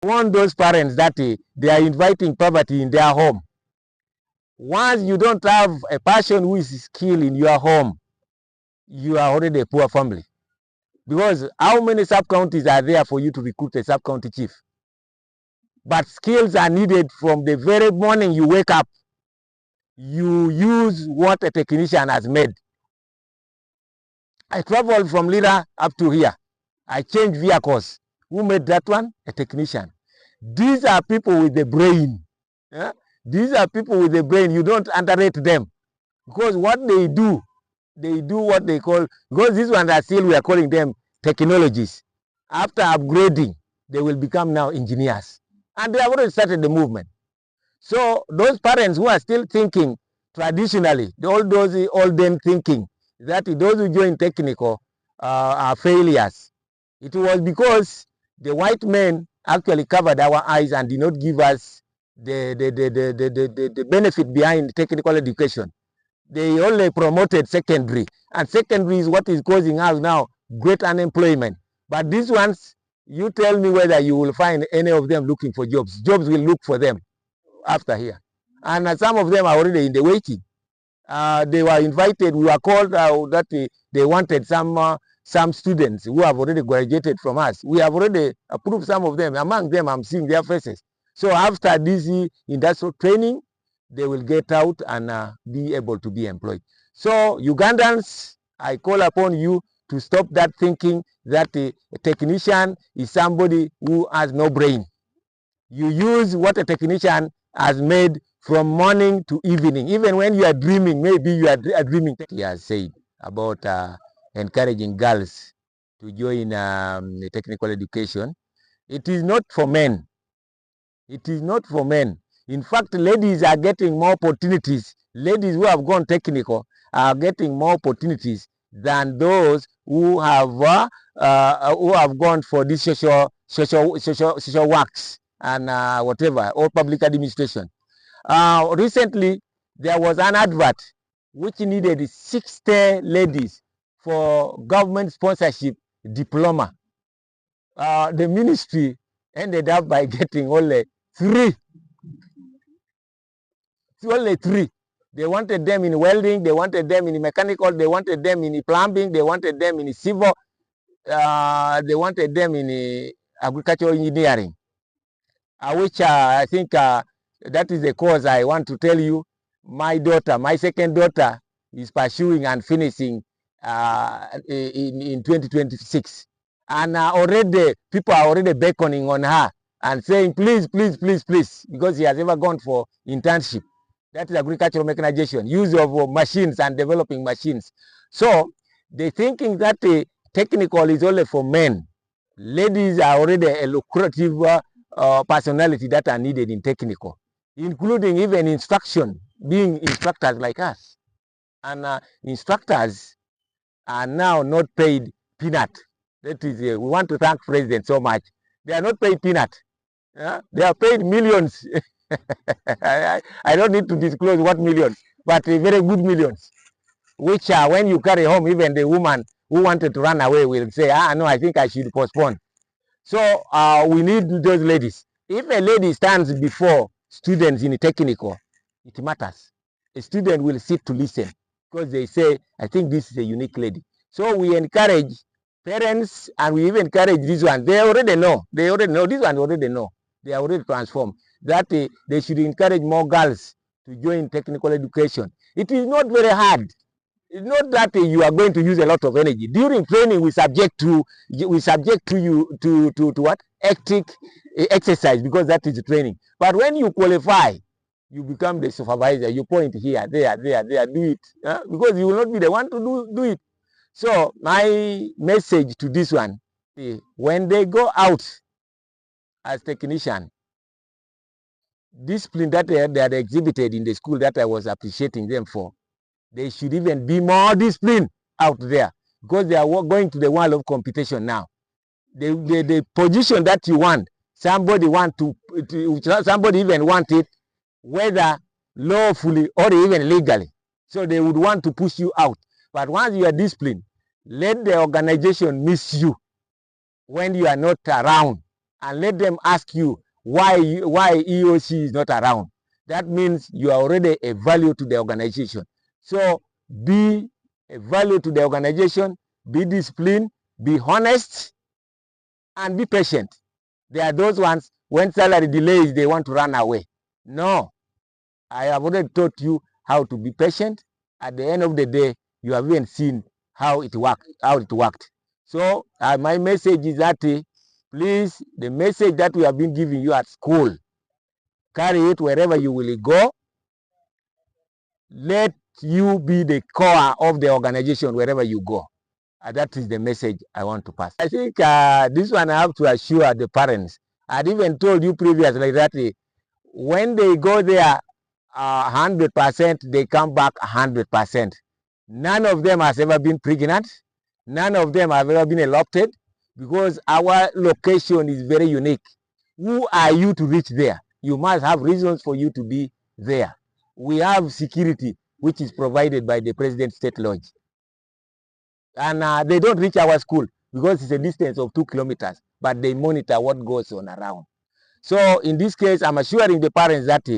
warn those parents that they are inviting poverty in their home. Once you don't have a person who is skilled in your home, you are already a poor family. Because how many sub-counties are there for you to recruit a sub-county chief? But skills are needed from the very morning you wake up. You use what a technician has made. I traveled from Lira up to here. I changed vehicles. Who made that one? A technician. These are people with the brain. Yeah? These are people with the brain. You don't underrate them. Because what they do what they call, because these ones are still, we are calling them technologies. After upgrading, they will become now engineers. And they have already started the movement. So those parents who are still thinking traditionally, all those olden thinking that those who join technical are failures. It was because the white men actually covered our eyes and did not give us the benefit behind technical education. They only promoted secondary, and secondary is what is causing us now great unemployment. But these ones, you tell me whether you will find any of them looking for jobs. Jobs will look for them after here. And some of them are already in the waiting. They were invited, we were called that they wanted some students who have already graduated from us. We have already approved some of them. Among them, I'm seeing their faces. So after this industrial training, they will get out and be able to be employed. So Ugandans, I call upon you to stop that thinking that a technician is somebody who has no brain. You use what a technician has made from morning to evening. Even when you are dreaming, maybe you are dreaming. He has said about encouraging girls to join technical education. It is not for men. It is not for men. In fact, ladies are getting more opportunities. Ladies who have gone technical are getting more opportunities than those who have gone for this social works and whatever, or public administration. Recently, there was an advert which needed 60 ladies for government sponsorship diploma. The ministry ended up by getting only 3. Only 3. They wanted them in welding, they wanted them in mechanical, they wanted them in plumbing, they wanted them in civil, they wanted them in agricultural engineering, which I think that is the cause I want to tell you. My daughter, my second daughter, is pursuing and finishing in 2026. And already, people are already beckoning on her and saying, please, please, please, please, because she has never gone for internship. That is agricultural mechanization, use of machines and developing machines. So the thinking that technical is only for men. Ladies are already a lucrative personality that are needed in technical, including even instruction, being instructors like us. And instructors are now not paid peanut. That is, we want to thank President so much. They are not paid peanut. They are paid millions. I don't need to disclose what millions, but very good millions, which when you carry home, even the woman who wanted to run away will say, no, I think I should postpone. So we need those ladies. If a lady stands before students in a technical, it matters. A student will sit to listen because they say, I think this is a unique lady. So we encourage parents, and we even encourage this one. They already know. They already know. This one already know. They are already transformed. That they should encourage more girls to join technical education. It is not very hard. It's not that you are going to use a lot of energy. During training, we subject you to what? Hectic exercise, because that is the training. But when you qualify, you become the supervisor. You point here, there, do it. Because you will not be the one to do it. So my message to this one, when they go out as technician, discipline that they had exhibited in the school that I was appreciating them for, they should even be more disciplined out there, because they are going to the world of competition now. The position that you want, somebody even want it, whether lawfully or even legally. So they would want to push you out. But once you are disciplined, let the organization miss you when you are not around. and let them ask you why he or she is not around. That means you are already a value to the organization. So be a value to the organization, be disciplined, be honest, and be patient. There are those ones, when salary delays, they want to run away. No, I have already taught you how to be patient. At the end of the day, you have even seen how it worked. So my message is that please, the message that we have been giving you at school, carry it wherever you will go. Let you be the core of the organization wherever you go. That is the message I want to pass. I think this one I have to assure the parents. I'd even told you previously that when they go there 100%, they come back 100%. None of them has ever been pregnant. None of them have ever been eloped, because our location is very unique. Who are you to reach there? You must have reasons for you to be there. We have security, which is provided by the President State Lodge. And they don't reach our school because it's a distance of 2 kilometers, but they monitor what goes on around. So in this case, I'm assuring the parents that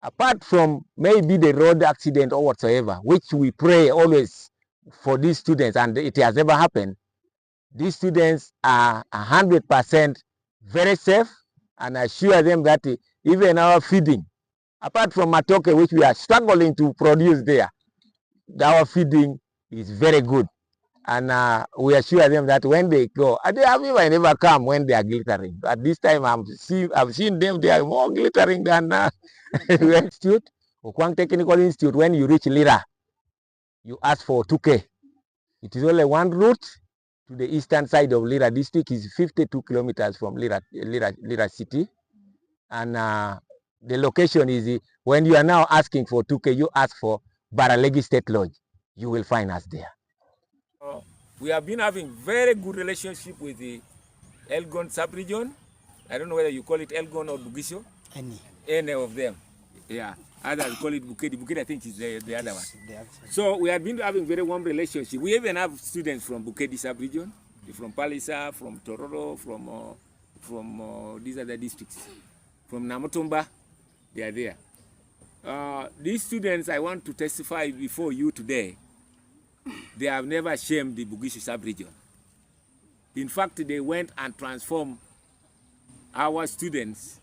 apart from maybe the road accident or whatsoever, which we pray always for these students, and it has never happened, these students are 100% very safe, and I assure them that even our feeding, apart from matoke, which we are struggling to produce there, our feeding is very good. And we assure them that when they go, they have even never come when they are glittering. But this time I've seen them, they are more glittering than Institute, Okwang Technical Institute. When you reach Lira, you ask for 2K. It is only one route to the eastern side of Lira district. Is 52 kilometers from Lira city. And the location is, when you are now asking for 2K, you ask for Baralegi State Lodge. You will find us there. We have been having very good relationship with the Elgon sub-region. I don't know whether you call it Elgon or Bugisu. Any of them. Yeah. Others call it Bukedi. Bukedi, I think, is the other one. So we have been having very warm relationship. We even have students from Bukedi sub-region, from Palisa, from Tororo, from these other districts. From Namotumba, they are there. These students, I want to testify before you today, they have never shamed the Bugisu sub-region. In fact, they went and transformed our students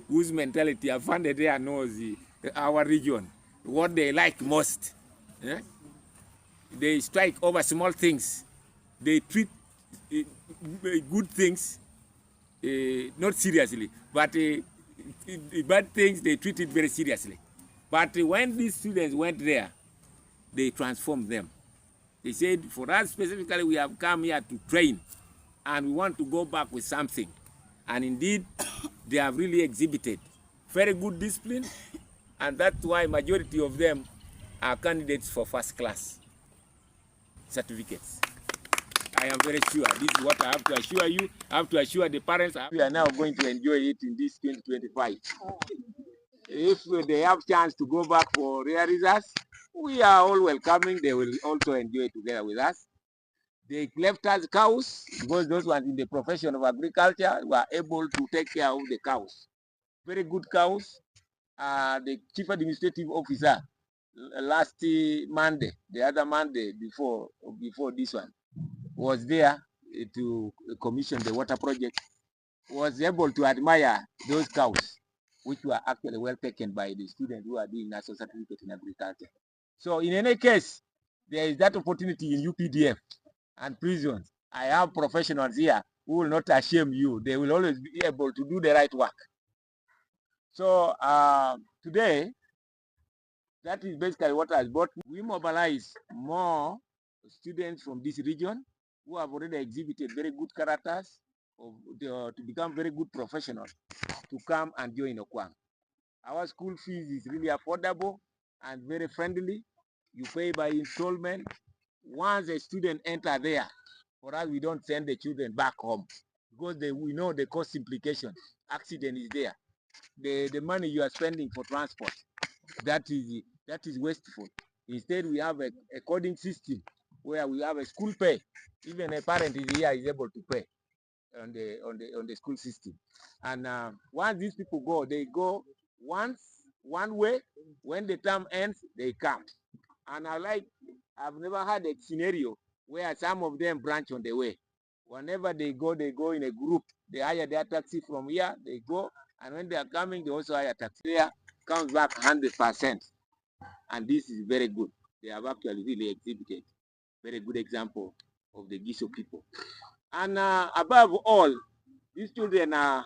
whose mentality have found that they knows our region, what they like most. Yeah? They strike over small things. They treat good things not seriously, but bad things, they treat it very seriously. But when these students went there, they transformed them. They said, for us specifically, we have come here to train, and we want to go back with something. And indeed, they have really exhibited very good discipline, and that's why majority of them are candidates for first class certificates. I am very sure. This is what I have to assure you. I have to assure the parents. We are now going to enjoy it in this 2025. If they have chance to go back for real results, we are all welcoming. They will also enjoy it together with us. They left us cows, because those ones in the profession of agriculture were able to take care of the cows. Very good cows. The chief administrative officer last Monday, the other Monday before this one, was there to commission the water project, was able to admire those cows, which were actually well taken by the students who are doing national certificate in agriculture. So in any case, there is that opportunity in UPDF and prisons. I have professionals here who will not shame you. They will always be able to do the right work. So today, that is basically what has brought me. We mobilize more students from this region who have already exhibited very good characters to become very good professionals to come and join Okwang. Our school fees is really affordable and very friendly. You pay by installment. Once a student enter there, for us, we don't send the children back home, because we know the cost implication. Accident is there. The money you are spending for transport, that is wasteful. Instead, we have a coding system where we have a school pay. Even a parent is here is able to pay. on the school system. And once these people go, they go once one way. When the term ends, they come. And I've never had a scenario where some of them branch on the way. Whenever they go in a group. They hire their taxi from here, they go, and when they are coming, they also hire taxi. There comes back 100%. And this is very good. They have actually really exhibited very good example of the Giso people. And above all, these children are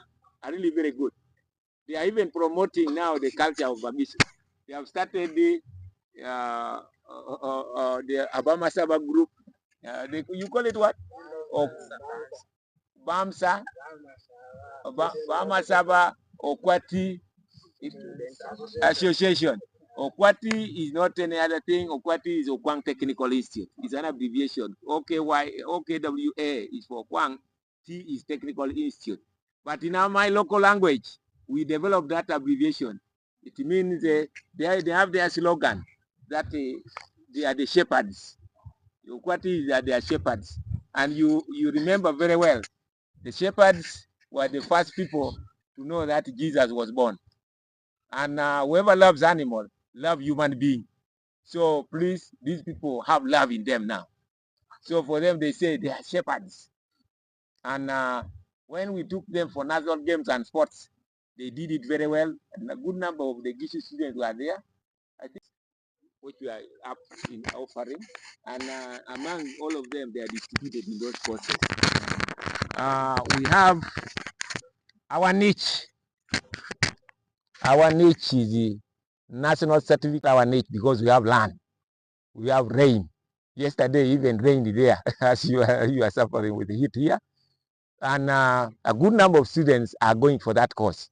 really very good. They are even promoting now the culture of Bugisu. They have started the Abama Saba group. You call it what? Bamsa, Bama Saba, Okwati Association. Okwati is not any other thing. Okwati is Okwang Technical Institute. It's an abbreviation. OKWA is for Okwang. T is Technical Institute. But in my local language, we developed that abbreviation. It means they have their slogan that they are the shepherds. Okwati is their shepherds. And you remember very well, the shepherds were the first people to know that Jesus was born. And whoever loves animal, love human being. So please, these people have love in them now. So for them, they say they are shepherds. And when we took them for national games and sports, they did it very well. And a good number of the Gisu students were there, I think, which we are up in offering. And among all of them, they are distributed in those courses. We have our niche. Our niche is the national certificate. Our niche because we have land, we have rain. Yesterday even rained there, as you are suffering with the heat here. And a good number of students are going for that course.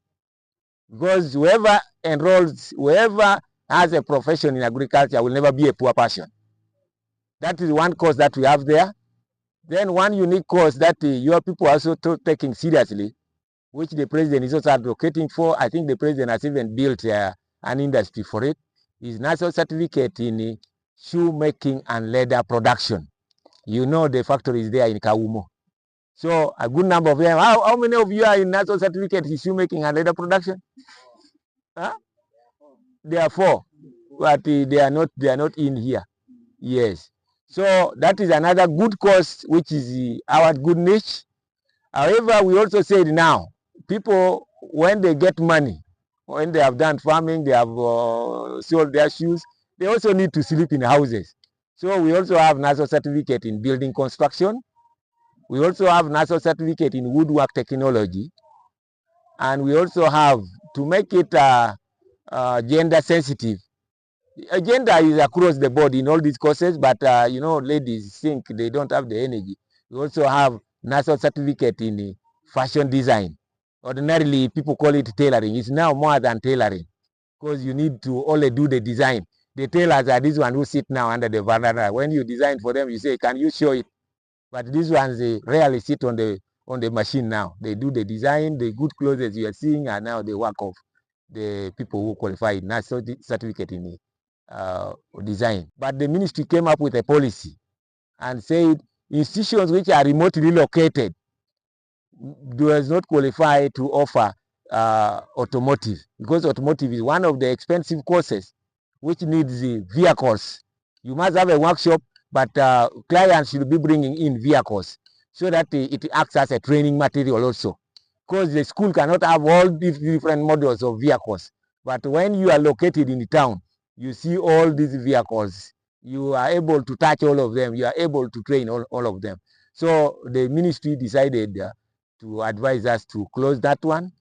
Because whoever enrolls, whoever has a profession in agriculture will never be a poor person. That is one course that we have there. Then one unique course that your people are also taking seriously, which the president is also advocating for. I think the president has even built an industry for it, is national certificate in shoe making and leather production. You know the factory is there in Kaumo. So a good number of them. How many of you are in national certificate in shoe making and leather production? Huh? There are 4, but they are not in here. Yes. So that is another good course, which is our good niche. However, we also said now, people, when they get money, when they have done farming, they have sold their shoes, they also need to sleep in houses. So we also have national certificate in building construction. We also have national certificate in woodwork technology. And we also have, to make it gender sensitive, gender is across the board in all these courses, but you know, ladies think they don't have the energy. We also have national certificate in fashion design. Ordinarily, people call it tailoring. It's now more than tailoring because you need to only do the design. The tailors are these ones who sit now under the veranda. When you design for them, you say, can you show it? But these ones, they rarely sit on the machine now. They do the design, the good clothes you are seeing, and now they work off the people who qualify national certificate in design. But the ministry came up with a policy and said institutions which are remotely located does not qualify to offer automotive, because automotive is one of the expensive courses which needs vehicles. You must have a workshop, but clients should be bringing in vehicles so that it acts as a training material also, because the school cannot have all these different models of vehicles. But when you are located in the town, you see all these vehicles, you are able to touch all of them, you are able to train all of them. So the ministry decided to advise us to close that one,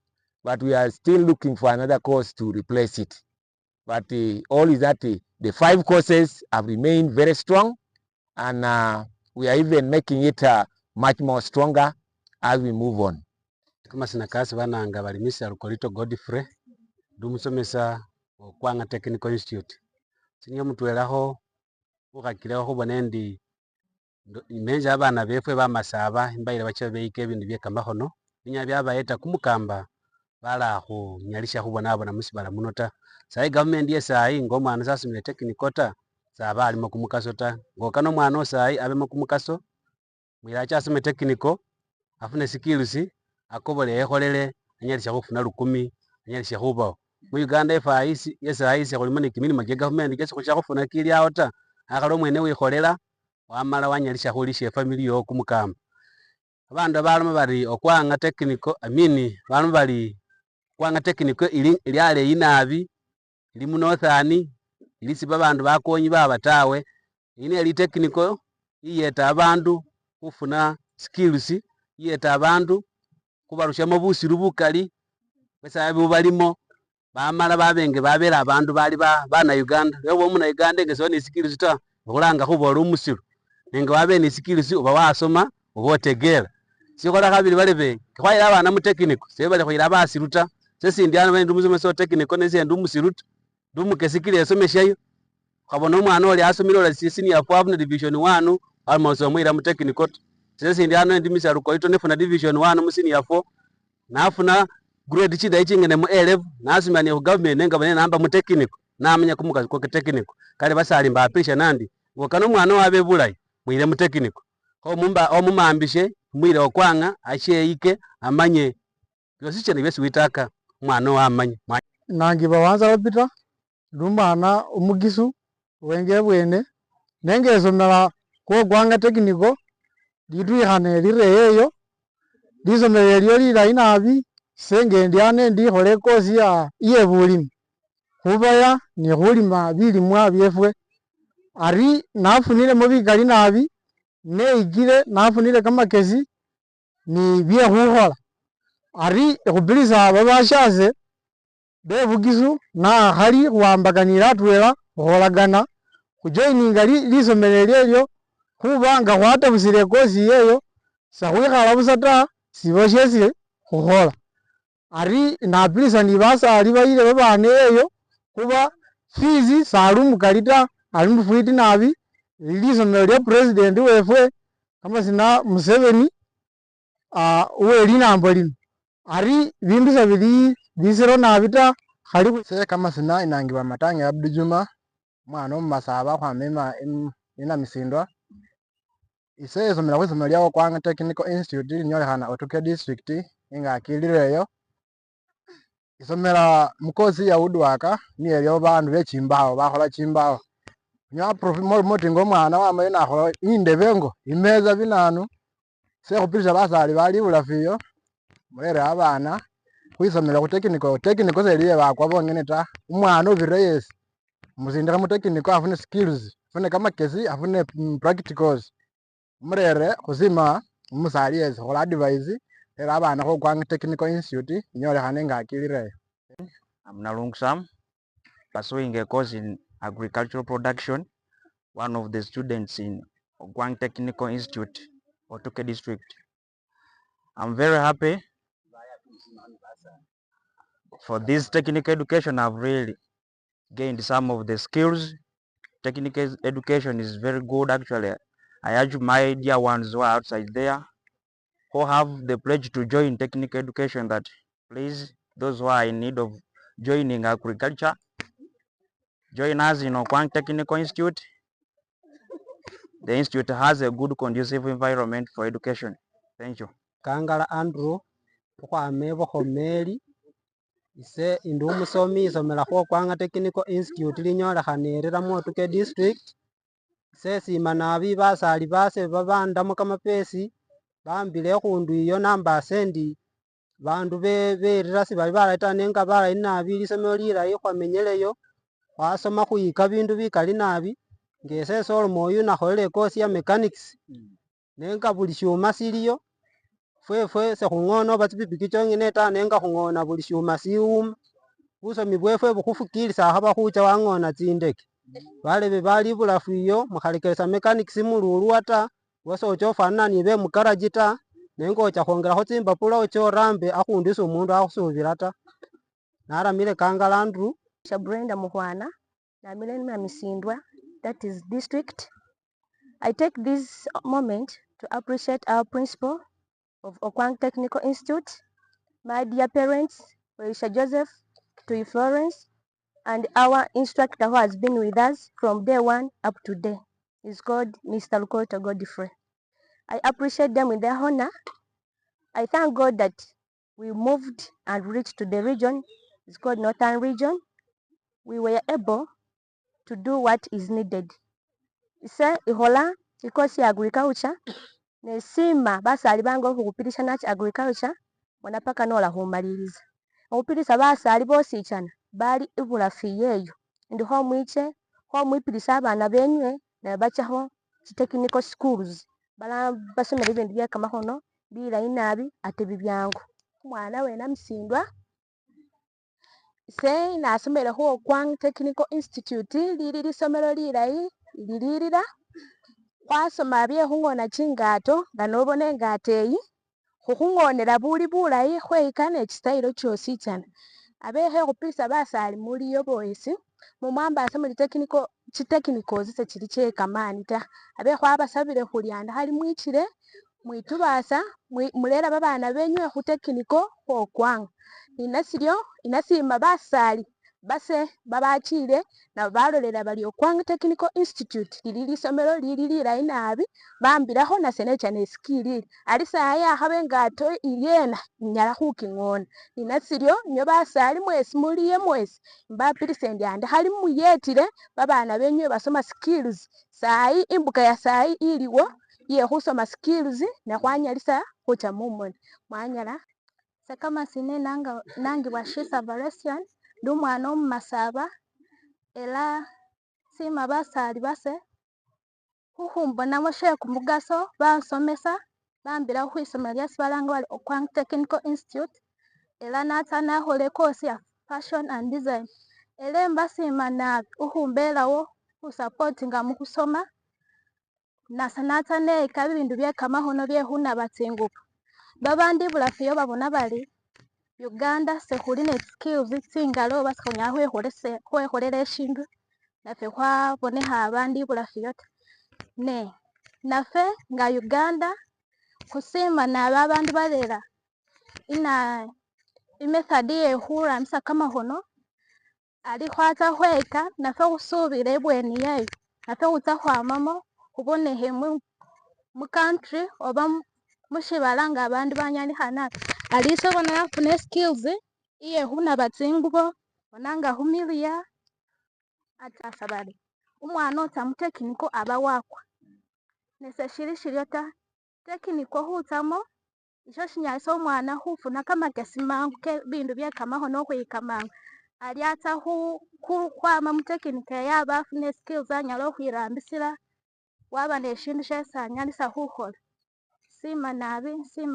but we are still looking for another course to replace it. But all is that the 5 courses have remained very strong, and we are even making it much more stronger as we move on. Kama sinakasi bananga balimisa Lukolito Godfrey dumusomesa Okwang Technical Institute. Sinyo mutwelaho ukakileho kubona ndi imenja abana befwe bamasaba imbaire bacha beike ebintu byekamahono binya byabayeta kumukamba bala kunyalisha kubona abona musibala munota. Sai government yesai ngomwana sasumile technical ta saba alimo kumukaso ta ngokano mwana osai abemo kumukaso mwira cha asume technical afune skills akobole ekholele anyalisha khufuna lukumi anyalisha khubawo mu Uganda efayisi yesi khulimo ni kimilimo kye government kyesi khulisha khufuna kili awo ta akhali omwene wikholela wamala wanyalisha khulisha efamily yowo kumukamba. Abandu baloma bari Okwang technical baloma bari Okwang technical ili aleyi nabi ili munothani ilisi babandu bakonyi baba tawe ine ili technical iyeta abandu khufuna skills iyeta abandu khubarushamo busilu bukali besa balimo bamala babenge babela abandu bali bana Uganda leo muna Uganda ngesiwa ni skills ta khulanga khubola umusilu nenga wabe ni skills uba wasoma uba otegela sikhola khabili balebe khwayila abana mu technical sebali khuyila basilu ta sesindi ano bali musomesa technical nesi ndi umusilu ta ndumukesikile esomeshayo khabona omwana oli asomile ola senior 4 na division 1 almost mwira mu technical sesindi ano ndi misalo koito nefuna division 1 mu senior 4 nafuna grade chida ichingene mu A level nasimani ku government nenga bane namba mu technical namanya kumuka ko technical kale basali mba apisha nandi ngokano mwana wabe bulayi mwire mu technical ko omumambishe mwire Okwanga asheike amanye byosiche nibesi witaka mwana wamanye nangi bawanza bapita lumana umugisu wenge bwene nenge esomela ko Okwang technical litwikhane lireyeyo lisomele lyo lilayi nabi senge ndiane ndikhole kosi ya bulimi khubaya ni khulima bilimwa byefwe ari nafunilemo bikali nabi neikile nafunile kamakesi ni bye khukhola ari ekhubilisa babashaze be Bugisu na khali khuambakanila atwela khukholagana khujoininga lisomele lyelyo khuba nga khwatabusile kosi yeyo sakhwikhala busa ta sibo shesi khukhola ari napilisa ni basali bayile babane yeyo kuba fizi sali umukali ta ali mufwiti nabi lisomelo lya president wefwe kamasina Museveni uwe linambo lino ari bindu sabili bisero nabi ta khali se kamasina inangiwa matangi Abdu Juma mwana omumasaba khwamema ina misindwa ise esomela khwisomelo lya Okwang Technical Institute linyolekhana Otukya district inga akilileyo isomela mukosi ya woodwork niye lyo bandu bechimbawo bakhola chimbawo nya motingo mwana wamayo nakhola indebengo imeza binanu sekhupilisha basali bali bulafiyo mulere abana khwisomela khu technical seliye bakwa bongene ta umwana obire yesi musindikha mu technical afune skills afune kamakesi afune practicals murere khusima umusali yesi khola advice era abana ko Okwang Technical Institute inyolekhane nga akilireyo. I'm Nalung Sam, pursuing a course in agricultural production, one of the students in Okwang Technical Institute, Otukya district. I'm very happy for this technical education. I've really gained some of the skills. Technical education is very good actually. I urge my dear ones who are outside there who have the pledge to join technical education that please, those who are in need of joining agriculture, join us in Okwang Technical Institute. The institute has a good conducive environment for education. Thank you. Kangala Andrew ukhwama Khomeli ise indi umusomi isomela khu Okwang Technical Institute linyolekhanile mu Otukya district. Ise sima nabi basali base babandamo kamapesi bambile khundu iyo namba sendi bandu berira sibali balayi ta nenga balayi nabi lisomelo lilayi khwamenyeleyo khwasoma khuyika bindu bikali nabi ngese soloma oyu nakholele kosi ya mechanics nenga buli shuma siliyo fwefwe sekhung'ona oba tsipipiki chongene ta nenga khung'ona buli shuma siwuma busomi bwefwe bukhufukilisa khaba khucha wang'ona tsindeke balebe bali bulafu iyo mukhalekelesa mechanics mululwa ta wese ocha ofanana ni be mukaraji ta nenga ocha khongelakho tsimbapula ocha orambe akhundu isi omundu akhusubila ta. Naramile Kangala Andrew. Brenda Muhwana, namile Misindwa, that is district. I take this moment to appreciate our principal of Okwang Technical Institute, my dear parents, Waisha Joseph, Tui Florence, and our instructor who has been with us from day one up to day. Is called Mr. Lukoto Godfrey. I appreciate them with their honor I thank God that we moved and reached to the region. It's called Northern Region. We were able to do what is needed. Ise ihola ikosi agriculture nesima basali bango kukupitisha nachi agriculture wanapaka nola humaliriza. Okupitisa basali bosi chana bali ibulafi yeyo ndiho mwiche ho mwipitisa abana benywe na bachaho technical schools bala basomera ibintu bya kamahono bilayi nabi ate bibyangu. Umwana wena msindwa ise nasomera hu Okwang Technical Institute lili lisomero lilayi lililira khwasoma bye khungona chingato nga nobona engato eyi khukhungonela buli bulayi khweyika ne chistyle chosi chana abehe khupisa basali muliyo boyesi mumwambasa muri technicals sechili che kamani ta abe khwabasabile khuli anda khali mwichile mwitubasa mulera babana benywe khu technical Okwang inasilyo inasima basali base babachile na balolela bali Okwang Technical Institute lili lisomero lili lilayi nabi bambilaho na senecha ne skill ali saya habe ngato ilyena nyala khukingona inasilyo nyo basali mwesi muliye mwesi mbapilise ndi andi khali muyetile babana benywe basoma skills sayi imbuka ya sayi iliwo iye khusoma skills ne khwanyalisa khucha mumoni mwanyala sekama sine nangi washisa Valesian ndi umwana omumasaba ela sima basali base khukhumbonamu she kumugaso bansomesa bambila khwisomero lyesi balanga bali Okwang Technical Institute ela natsa nakhola course ya fashion and design ela mbasima nabi ukhumbelawo khusapotinga mukhusoma nasa natsa neyika bibindu bye kamahono bye khunaba tsingubo babandi ibulafiyo babona bali Uganda sekhuli ne skills tsingalo basi khunyala khwekholela eshindu nafe khwabonekha abandi ibulafiyo ta ne nafe nga Uganda khusima nabi abandu balela imethod ye khurambisa kamahono ali khwatsa khweyika nafe khusubila ibweni yeyo nafe khutsa khwamamo khubonekhe mu country oba mushibala nga abandu banyalikha nabi aliso bona nafuna skills iye khunaba tsingubo bonanga khumilia atasa bali umwana otsa mu technical aba wakwa nese shili shilyo ta technical khutsamo isho shinyalisa umwana khufuna kamakesi mangu ke bindu bye kamahono khwiyika mangu ali atsa khwama mu technical yaba afune skills anyala khwirambisila waba ne shindu shesi anyalisa khukhola sima nabi sima